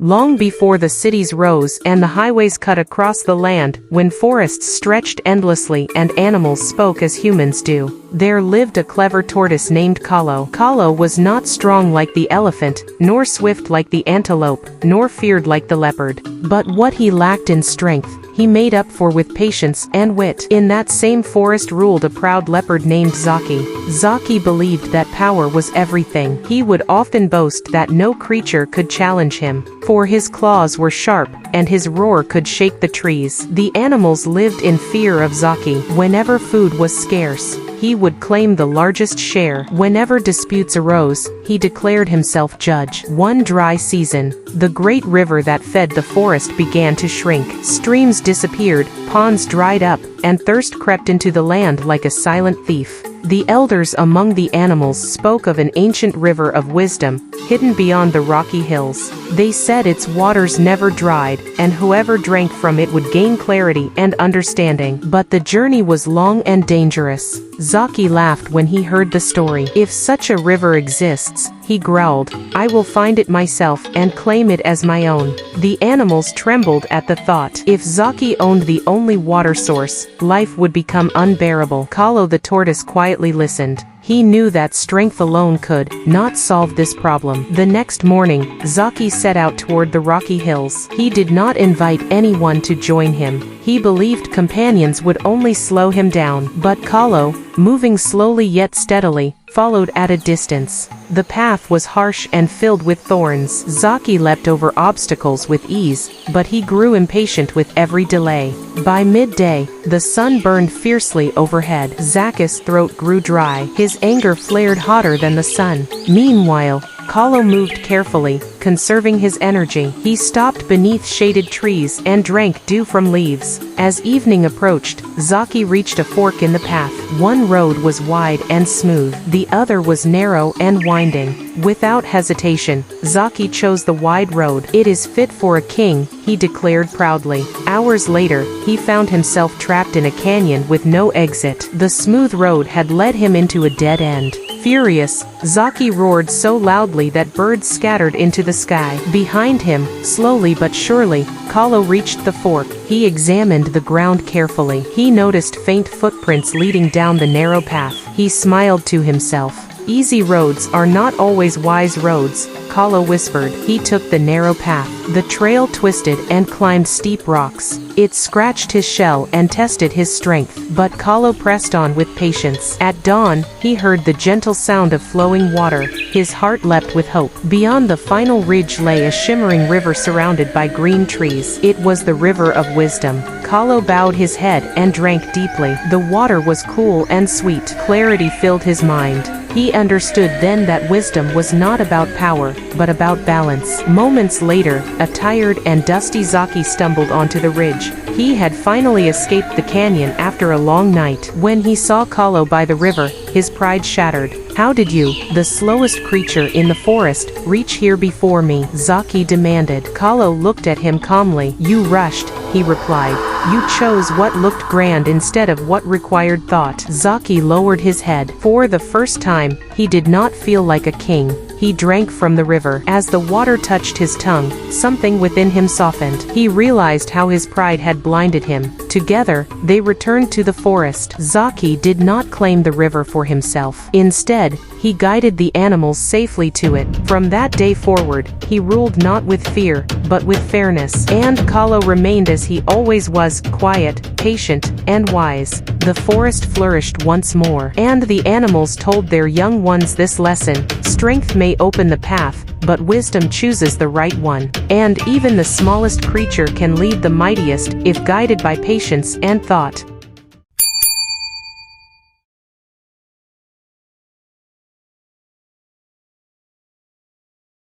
Long before the cities rose and the highways cut across the land, when forests stretched endlessly and animals spoke as humans do, there lived a clever tortoise named Kalo. Kalo was not strong like the elephant, nor swift like the antelope, nor feared like the leopard. But what he lacked in strength, he made up for with patience and wit. In that same forest ruled a proud leopard named Zaki. Zaki believed that power was everything. He would often boast that no creature could challenge him, for his claws were sharp, and his roar could shake the trees. The animals lived in fear of Zaki. Whenever food was scarce, he would claim the largest share. Whenever disputes arose, he declared himself judge. One dry season, the great river that fed the forest began to shrink. Streams disappeared, ponds dried up, and thirst crept into the land like a silent thief. The elders among the animals spoke of an ancient river of wisdom, hidden beyond the rocky hills. They said its waters never dried, and whoever drank from it would gain clarity and understanding. But the journey was long and dangerous. Zaki laughed when he heard the story. If such a river exists, he growled, I will find it myself and claim it as my own. The animals trembled at the thought. If Zaki owned the only water source, life would become unbearable. Kalo the tortoise quietly listened. He knew that strength alone could not solve this problem. The next morning, Zaki set out toward the rocky hills. He did not invite anyone to join him. He believed companions would only slow him down. But Kalo, moving slowly yet steadily, followed at a distance. The path was harsh and filled with thorns. Zaki leapt over obstacles with ease, but he grew impatient with every delay. By midday, the sun burned fiercely overhead. Zaki's throat grew dry. His anger flared hotter than the sun. Meanwhile, Kalo moved carefully, conserving his energy. He stopped beneath shaded trees and drank dew from leaves. As evening approached, Zaki reached a fork in the path. One road was wide and smooth. The other was narrow and winding. Without hesitation, Zaki chose the wide road. It is fit for a king, he declared proudly. Hours later, he found himself trapped in a canyon with no exit. The smooth road had led him into a dead end. Furious, Zaki roared so loudly that birds scattered into the sky. Behind him, slowly but surely, Kalo reached the fork. He examined the ground carefully. He noticed faint footprints leading down the narrow path. He smiled to himself. Easy roads are not always wise roads, Kalo whispered. He took the narrow path. The trail twisted and climbed steep rocks. It scratched his shell and tested his strength, but Kalo pressed on with patience. At dawn, he heard the gentle sound of flowing water. His heart leapt with hope. Beyond the final ridge lay a shimmering river surrounded by green trees. It was the river of wisdom. Kalo bowed his head and drank deeply. The water was cool and sweet. Clarity filled his mind. He understood then that wisdom was not about power, but about balance. Moments later, a tired and dusty Zaki stumbled onto the ridge. He had finally escaped the canyon after a long night. When he saw Kalo by the river, his pride shattered. How did you, the slowest creature in the forest, reach here before me? Zaki demanded. Kalo looked at him calmly. You rushed, he replied. You chose what looked grand instead of what required thought. Zaki lowered his head. For the first time, he did not feel like a king. He drank from the river. As the water touched his tongue, something within him softened. He realized how his pride had blinded him. Together, they returned to the forest. Zaki did not claim the river for himself. Instead, he guided the animals safely to it. From that day forward, he ruled not with fear, but with fairness. And Kalo remained as he always was, quiet, patient, and wise. The forest flourished once more, and the animals told their young ones this lesson: strength may open the path, but wisdom chooses the right one. And even the smallest creature can lead the mightiest, if guided by patience and thought.